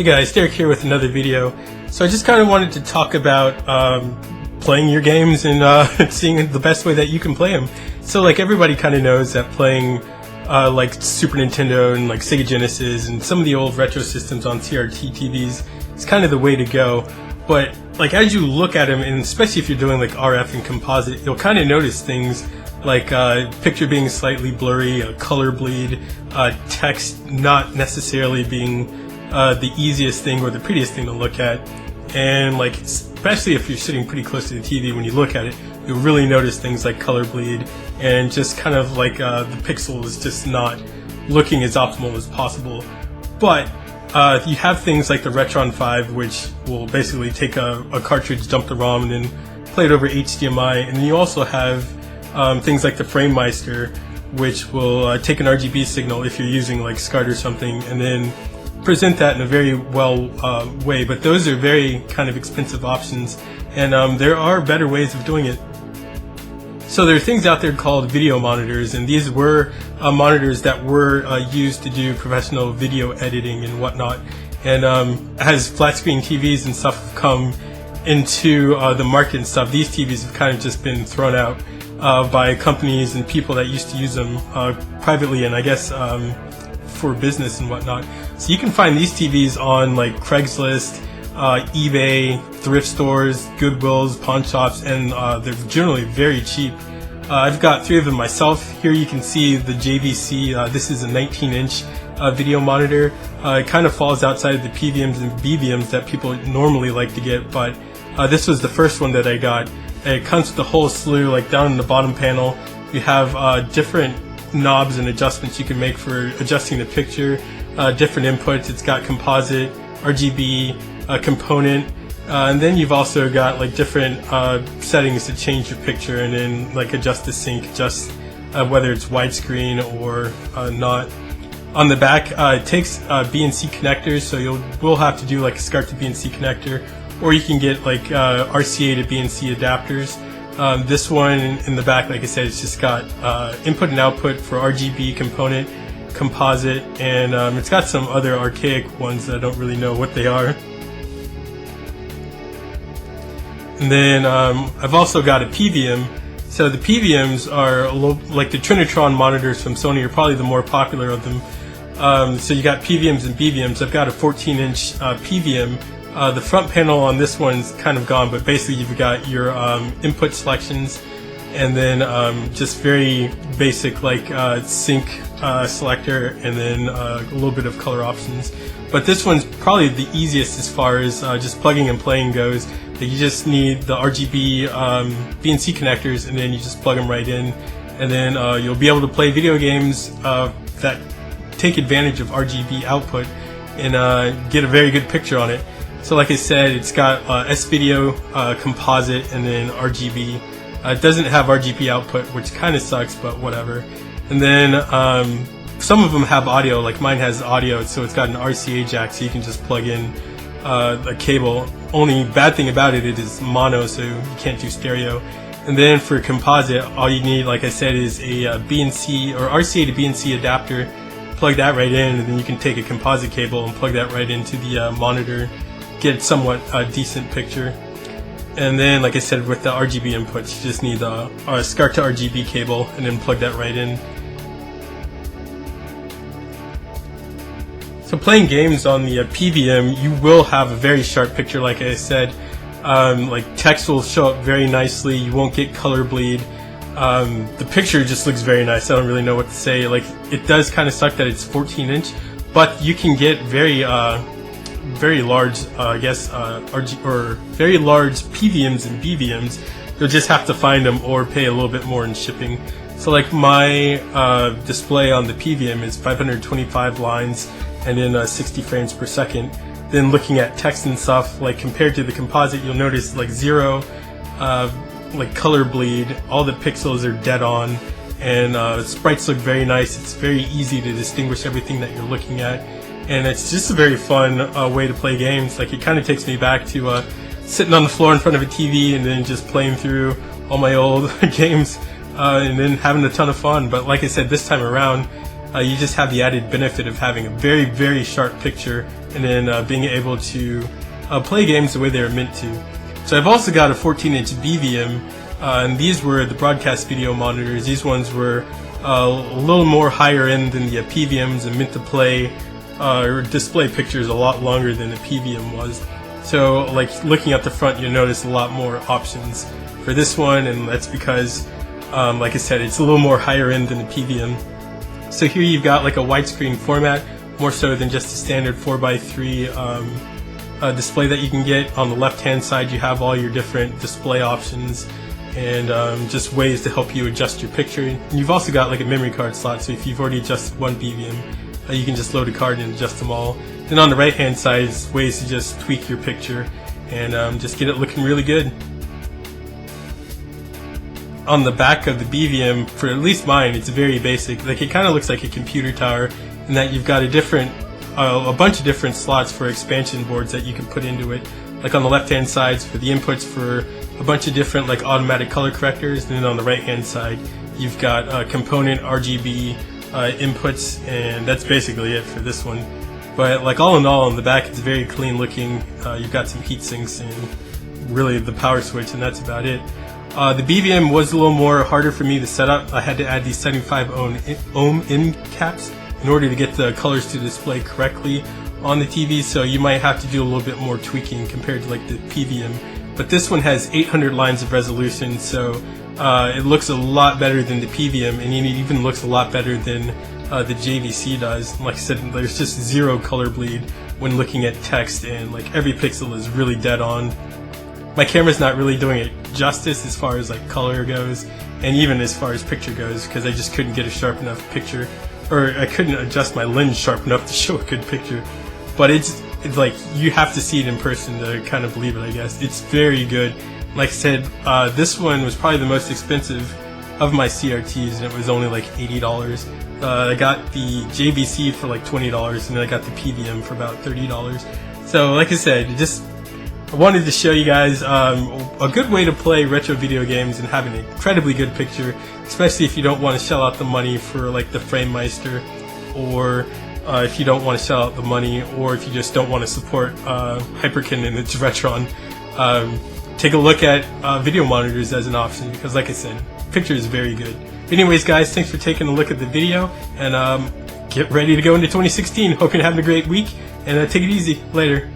Hey guys, Derek here with another video. So I just kind of wanted to talk about playing your games and seeing the best way that you can play them. So like everybody kind of knows that playing like Super Nintendo and like Sega Genesis and some of the old retro systems on CRT TVs is kind of the way to go. But like as you look at them, and especially if you're doing like RF and composite, you'll kind of notice things like picture being slightly blurry, color bleed, text not necessarily being the easiest thing or the prettiest thing to look at. And like especially if you're sitting pretty close to the TV, when you look at it, you'll really notice things like color bleed and just kind of like the pixel is just not looking as optimal as possible. But you have things like the Retron 5, which will basically take a cartridge, dump the ROM, and then play it over HDMI. And then you also have things like the FrameMeister, which will take an RGB signal if you're using like SCART or something, and then present that in a very well way. But those are very kind of expensive options, and there are better ways of doing it. So there are things out there called video monitors, and these were monitors that were used to do professional video editing and whatnot. And as flat screen TVs and stuff have come into the market and stuff, these TVs have kind of just been thrown out by companies and people that used to use them privately, and I guess for business and whatnot. So you can find these TVs on like Craigslist, eBay, thrift stores, Goodwills, pawn shops, and they're generally very cheap. I've got 3 of them myself. Here you can see the JVC. This is a 19-inch video monitor. It kind of falls outside of the PVMs and BVMs that people normally like to get, but this was the first one that I got. It comes with a whole slew. Like down in the bottom panel, you have different knobs and adjustments you can make for adjusting the picture, different inputs. It's got composite, RGB, component, and then you've also got like different settings to change your picture, and then like adjust the sync, adjust whether it's widescreen or not. On the back, it takes BNC connectors, so we'll have to do like a SCART to BNC connector, or you can get like RCA to BNC adapters. This one in the back, like I said, it's just got input and output for RGB, component, composite, and it's got some other archaic ones that I don't really know what they are. And then I've also got a PVM. So the PVMs are like the Trinitron monitors from Sony are probably the more popular of them. So you got PVMs and BVMs. I've got a 14-inch PVM. The front panel on this one's kind of gone, but basically you've got your input selections, and then just very basic like sync selector, and then a little bit of color options. But this one's probably the easiest as far as just plugging and playing goes. You just need the RGB BNC connectors, and then you just plug them right in, and then you'll be able to play video games that take advantage of RGB output and get a very good picture on it. So like I said, it's got S-Video, composite, and then RGB. It doesn't have RGB output, which kind of sucks, but whatever. And then some of them have audio, like mine has audio, so it's got an RCA jack, so you can just plug in a cable. Only bad thing about it is mono, so you can't do stereo. And then for composite, all you need, like I said, is a BNC or RCA to BNC adapter. Plug that right in, and then you can take a composite cable and plug that right into the monitor, get somewhat decent picture. And then, like I said, with the RGB inputs, you just need a SCART to RGB cable, and then plug that right in. So playing games on the PVM, you will have a very sharp picture, like I said. Like text will show up very nicely. You won't get color bleed. The picture just looks very nice. I don't really know what to say. Like, it does kind of suck that it's 14-inch, but you can get very large, I guess, or very large PVMs and BVMs. You'll just have to find them or pay a little bit more in shipping. So like my display on the PVM is 525 lines and then 60 frames per second. Then looking at text and stuff, like compared to the composite, you'll notice like zero like color bleed. All the pixels are dead on, and sprites look very nice. It's very easy to distinguish everything that you're looking at, and it's just a very fun way to play games. Like, it kind of takes me back to sitting on the floor in front of a TV and then just playing through all my old games and then having a ton of fun. But like I said, this time around you just have the added benefit of having a very, very sharp picture, and then being able to play games the way they're meant to. So I've also got a 14-inch BVM, and these were the broadcast video monitors. These ones were a little more higher end than the PVMs and meant to play or display pictures a lot longer than the PVM was. So like looking at the front, you'll notice a lot more options for this one, and that's because like I said, it's a little more higher end than the PVM. So here you've got like a widescreen format, more so than just a standard 4x3 display that you can get. On the left hand side you have all your different display options and just ways to help you adjust your picture. And you've also got like a memory card slot, so if you've already adjusted one BVM, you can just load a card and adjust them all. Then on the right hand side is ways to just tweak your picture and just get it looking really good. On the back of the BVM, for at least mine, it's very basic. Like, it kind of looks like a computer tower in that you've got a bunch of different slots for expansion boards that you can put into it. Like on the left hand side for the inputs for a bunch of different like automatic color correctors, and then on the right hand side you've got component RGB inputs, and that's basically it for this one. But like all in all, on the back it's very clean looking. You've got some heat sinks and really the power switch, and that's about it. The BVM was a little more harder for me to set up. I had to add these 75 ohm end caps in order to get the colors to display correctly on the TV, so you might have to do a little bit more tweaking compared to like the PVM. But this one has 800 lines of resolution, so it looks a lot better than the PVM, and it even looks a lot better than the JVC does. Like I said, there's just zero color bleed when looking at text, and like every pixel is really dead on. My camera's not really doing it justice as far as like color goes, and even as far as picture goes, because I just couldn't get a sharp enough picture, or I couldn't adjust my lens sharp enough to show a good picture. But it's like, you have to see it in person to kind of believe it, I guess. It's very good. Like I said, this one was probably the most expensive of my CRTs, and it was only like $80. I got the JVC for like $20, and then I got the PVM for about $30. So like I said, I wanted to show you guys a good way to play retro video games and have an incredibly good picture, especially if you don't want to shell out the money for like the FrameMeister, or if you don't want to shell out the money, or if you just don't want to support Hyperkin and its Retron. Take a look at video monitors as an option, because like I said, picture is very good. Anyways guys, thanks for taking a look at the video, and get ready to go into 2016. Hope you're having a great week, and take it easy. Later.